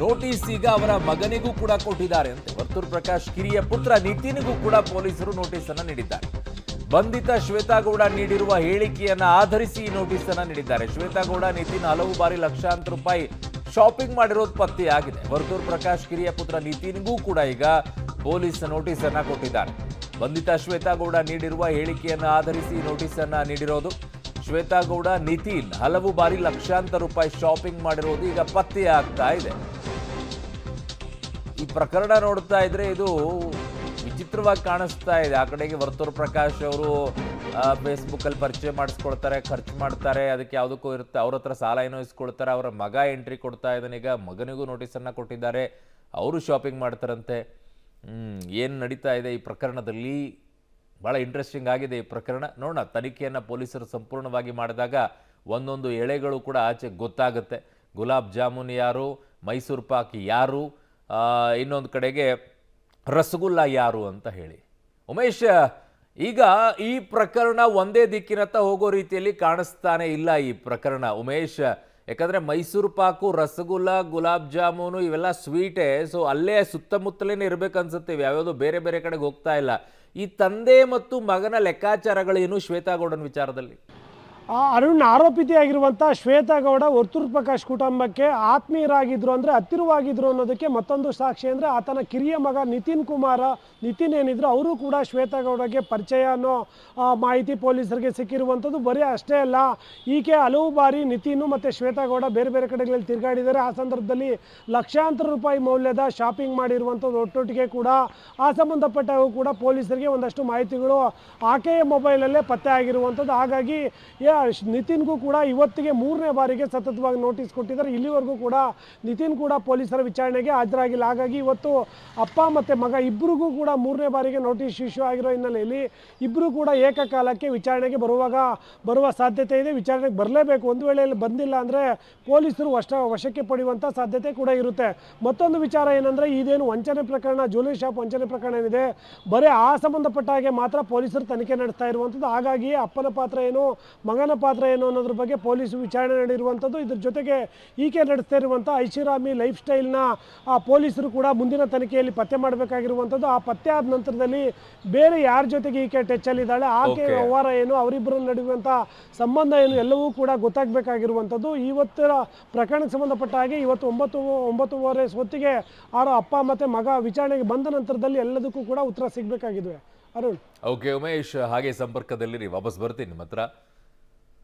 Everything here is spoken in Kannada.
ನೋಟಿಸ್ ಈಗ ಅವರ ಮಗನಿಗೂ ಕೂಡ ಕೊಟ್ಟಿದ್ದಾರೆ ಅಂತೆ. ವರ್ತೂರ್ ಪ್ರಕಾಶ್ ಕಿರಿಯ ಪುತ್ರ ನಿತಿನ್ಗೂ ಕೂಡ ಪೊಲೀಸರು ನೋಟಿಸ್ ಅನ್ನು ನೀಡಿದ್ದಾರೆ. ಬಂಧಿತ ಶ್ವೇತಾಗೌಡ ನೀಡಿರುವ ಹೇಳಿಕೆಯನ್ನ ಆಧರಿಸಿ ಈ ನೋಟಿಸ್ ಅನ್ನು ನೀಡಿದ್ದಾರೆ. ಶ್ವೇತಾಗೌಡ ನಿತಿನ್ ಹಲವು ಬಾರಿ ಲಕ್ಷಾಂತರ ರೂಪಾಯಿ ಶಾಪಿಂಗ್ ಮಾಡಿರೋದು ಪತ್ತೆಯಾಗಿದೆ. ವರ್ತೂರ್ ಪ್ರಕಾಶ್ ಕಿರಿಯ ಪುತ್ರ ನಿತಿನ್ಗೂ ಕೂಡ ಈಗ ಪೊಲೀಸ್ ನೋಟಿಸ್ ಅನ್ನ ಕೊಟ್ಟಿದ್ದಾರೆ. ಬಂಧಿತ ಶ್ವೇತಾಗೌಡ ನೀಡಿರುವ ಹೇಳಿಕೆಯನ್ನ ಆಧರಿಸಿ ನೋಟಿಸ್ ಅನ್ನ ನೀಡಿರೋದು. ಶ್ವೇತಾಗೌಡ ನಿತಿನ್ ಹಲವು ಬಾರಿ ಲಕ್ಷಾಂತರ ರೂಪಾಯಿ ಶಾಪಿಂಗ್ ಮಾಡಿರೋದು ಈಗ ಪತ್ತೆಯಾಗ್ತಾ ಇದೆ. ಈ ಪ್ರಕರಣ ನೋಡ್ತಾ ಇದ್ರೆ ಇದು ವಿಚಿತ್ರವಾಗಿ ಕಾಣಿಸ್ತಾ ಇದೆ. ಆ ಕಡೆಗೆ ವರ್ತೂರ್ ಪ್ರಕಾಶ್ ಅವರು ಫೇಸ್ಬುಕ್ ಅಲ್ಲಿ ಪರಿಚಯ ಮಾಡಿಸ್ಕೊಳ್ತಾರೆ, ಖರ್ಚು ಮಾಡ್ತಾರೆ, ಅದಕ್ಕೆ ಯಾವುದಕ್ಕೂ ಇರುತ್ತೆ, ಅವ್ರ ಹತ್ರ ಸಾಲ ಏನೋ ಇಸ್ಕೊಳ್ತಾರೆ. ಅವರ ಮಗ ಎಂಟ್ರಿ ಕೊಡ್ತಾ ಇದ್ದಾನೆ. ಈಗ ಮಗನಿಗೂ ನೋಟಿಸ್ ಅನ್ನ ಕೊಟ್ಟಿದ್ದಾರೆ, ಅವರು ಶಾಪಿಂಗ್ ಮಾಡ್ತಾರಂತೆ. ಏನು ನಡೀತಾ ಇದೆ ಈ ಪ್ರಕರಣದಲ್ಲಿ? ಬಹಳ ಇಂಟ್ರೆಸ್ಟಿಂಗ್ ಆಗಿದೆ ಈ ಪ್ರಕರಣ. ನೋಡೋಣ, ತನಿಖೆಯನ್ನು ಪೊಲೀಸರು ಸಂಪೂರ್ಣವಾಗಿ ಮಾಡಿದಾಗ ಒಂದೊಂದು ಎಳೆಗಳು ಕೂಡ ಆಚೆ ಗೊತ್ತಾಗುತ್ತೆ. ಗುಲಾಬ್ ಜಾಮೂನ್ ಯಾರು, ಮೈಸೂರು ಪಾಕ್ ಯಾರು, ಇನ್ನೊಂದು ಕಡೆಗೆ ರಸಗುಲ್ಲ ಯಾರು ಅಂತ ಹೇಳಿ. ಉಮೇಶ್, ಈಗ ಈ ಪ್ರಕರಣ ಒಂದೇ ದಿಕ್ಕಿನತ್ತ ಹೋಗೋ ರೀತಿಯಲ್ಲಿ ಕಾಣಿಸ್ತಾನೆ ಇಲ್ಲ ಈ ಪ್ರಕರಣ ಉಮೇಶ್. ಯಾಕಂದ್ರೆ ಮೈಸೂರು ಪಾಕು, ರಸಗುಲ್ಲ, ಗುಲಾಬ್ ಜಾಮೂನು ಇವೆಲ್ಲ ಸ್ವೀಟೇ. ಸೊ ಅಲ್ಲೇ ಸುತ್ತಮುತ್ತಲೇನೆ ಇರ್ಬೇಕನ್ಸುತ್ತೆ, ಯಾವ್ಯಾವುದೋ ಬೇರೆ ಬೇರೆ ಕಡೆಗೆ ಹೋಗ್ತಾ ಇಲ್ಲ. ಈ ತಂದೆ ಮತ್ತು ಮಗನ ಲೆಕ್ಕಾಚಾರಗಳೇನು ಶ್ವೇತಾಗೌಡನ ವಿಚಾರದಲ್ಲಿ? ಅರುಣ್, ಆರೋಪಿತೆಯಾಗಿರುವಂಥ ಶ್ವೇತಾಗೌಡ ವರ್ತೂರ್ ಪ್ರಕಾಶ್ ಕುಟುಂಬಕ್ಕೆ ಆತ್ಮೀಯರಾಗಿದ್ರು, ಅಂದರೆ ಹತ್ತಿರವಾಗಿದ್ರು ಅನ್ನೋದಕ್ಕೆ ಮತ್ತೊಂದು ಸಾಕ್ಷಿ ಅಂದರೆ ಆತನ ಕಿರಿಯ ಮಗ ನಿತಿನ್ ಏನಿದ್ರು ಅವರು ಕೂಡ ಶ್ವೇತಾಗೌಡಗೆ ಪರಿಚಯ ಅನ್ನೋ ಮಾಹಿತಿ ಪೊಲೀಸರಿಗೆ ಸಿಕ್ಕಿರುವಂಥದ್ದು. ಬರೀ ಅಷ್ಟೇ ಅಲ್ಲ, ಈಕೆ ಹಲವು ಬಾರಿ ನಿತಿನ್ ಮತ್ತು ಶ್ವೇತಾಗೌಡ ಬೇರೆ ಬೇರೆ ಕಡೆಗಳಲ್ಲಿ ತಿರುಗಾಡಿದ್ದಾರೆ. ಆ ಸಂದರ್ಭದಲ್ಲಿ ಲಕ್ಷಾಂತರ ರೂಪಾಯಿ ಮೌಲ್ಯದ ಶಾಪಿಂಗ್ ಮಾಡಿರುವಂಥದ್ದು ಒಟ್ಟೊಟ್ಟಿಗೆ ಕೂಡ ಆ ಸಂಬಂಧಪಟ್ಟಾಗೂ ಕೂಡ ಪೊಲೀಸರಿಗೆ ಒಂದಷ್ಟು ಮಾಹಿತಿಗಳು ಆಕೆಯ ಮೊಬೈಲಲ್ಲೇ ಪತ್ತೆ ಆಗಿರುವಂಥದ್ದು. ಹಾಗಾಗಿ ನಿತಿನ್ಗೂ ಕೂಡ ಇವತ್ತಿಗೆ 3ನೇ ಬಾರಿಗೆ ಸತತವಾಗಿ ನೋಟಿಸ್ ಕೊಟ್ಟಿದ್ದಾರೆ. ಇಲ್ಲಿವರೆಗೂ ಕೂಡ ನಿತಿನ್ ಕೂಡ ಪೊಲೀಸರ ವಿಚಾರಣೆಗೆ ಹಾಜರಾಗಿಲ್ಲ. ಹಾಗಾಗಿ ಇವತ್ತು ಅಪ್ಪ ಮತ್ತು ಮಗ ಇಬ್ಬರಿಗೂ ಕೂಡ 3ನೇ ಬಾರಿಗೆ ನೋಟಿಸ್ ಇಶ್ಯೂ ಆಗಿರೋ ಹಿನ್ನೆಲೆಯಲ್ಲಿ ಇಬ್ಬರು ಕೂಡ ಏಕಕಾಲಕ್ಕೆ ವಿಚಾರಣೆಗೆ ಬರುವ ಸಾಧ್ಯತೆ ಇದೆ. ವಿಚಾರಣೆಗೆ ಬರಲೇಬೇಕು. ಒಂದು ವೇಳೆಯಲ್ಲಿ ಬಂದಿಲ್ಲ ಅಂದರೆ ಪೊಲೀಸರು ವಶಕ್ಕೆ ಪಡೆಯುವಂಥ ಸಾಧ್ಯತೆ ಕೂಡ ಇರುತ್ತೆ. ಮತ್ತೊಂದು ವಿಚಾರ ಏನಂದರೆ, ಇದೇನು ವಂಚನೆ ಪ್ರಕರಣ, ಜ್ಯುವೆಲರಿ ಶಾಪ್ ವಂಚನೆ ಪ್ರಕರಣ ಏನಿದೆ, ಬರೀ ಆ ಸಂಬಂಧಪಟ್ಟ ಹಾಗೆ ಮಾತ್ರ ಪೊಲೀಸರು ತನಿಖೆ ನಡೆಸ್ತಾ ಇರುವಂಥದ್ದು. ಹಾಗಾಗಿ ಅಪ್ಪನ ಪಾತ್ರ ಏನು, ಮಗನ ಪಾತ್ರ ಏನು ಅನ್ನೋದ್ರ ಬಗ್ಗೆ ಪೊಲೀಸರು ವಿಚಾರಣೆ ನಡೆದಿರುವಂಥದ್ದು. ಇದ್ರ ಜೊತೆಗೆ ಈಕೆ ನಡೆಸ್ತಾ ಇರುವಂಥ ಐಷಾರಾಮಿ ಲೈಫ್ ಸ್ಟೈಲ್ನ ಪೊಲೀಸರು ಕೂಡ ಮುಂದಿನ ತನಿಖೆಯಲ್ಲಿ ಪತ್ತೆ ಮಾಡಬೇಕಾಗಿರುವಂಥದ್ದು. ಆ ಪತ್ತೆ ಆದ ನಂತರದಲ್ಲಿ ಬೇರೆ ಯಾರ ಜೊತೆಗೆ ಈಕೆ ಟಚ್ಚಲ್ಲಿದ್ದಾಳೆ, ಆಕೆ ವ್ಯವಹಾರ ಏನು, ಅವರಿಬ್ಬರ ನಡುವಂಥ ಸಂಬಂಧ ಏನು, ಎಲ್ಲವೂ ಕೂಡ ಗೊತ್ತಾಗಬೇಕಾಗಿರುವಂಥದ್ದು. ಇವತ್ತರ ಪ್ರಕರಣಕ್ಕೆ ಸಂಬಂಧಪಟ್ಟ ಹಾಗೆ ಇವತ್ತು 9:30 ಹೊತ್ತಿಗೆ ಅಪ್ಪ ಮತ್ತು ಮಗ ವಿಚಾರಣೆಗೆ ಬಂದ ನಂತರದಲ್ಲಿ ಎಲ್ಲದಕ್ಕೂ ಕೂಡ ಉತ್ತರ ಸಿಗಬೇಕಾಗಿದೆ. ಅರುಣ್. ಓಕೆ ಉಮೇಶ್, ಹಾಗೆ ಸಂಪರ್ಕದಲ್ಲಿ ವಾಪಸ್ ಬರ್ತೀನಿ ನಿಮ್ಮ ಹತ್ರ.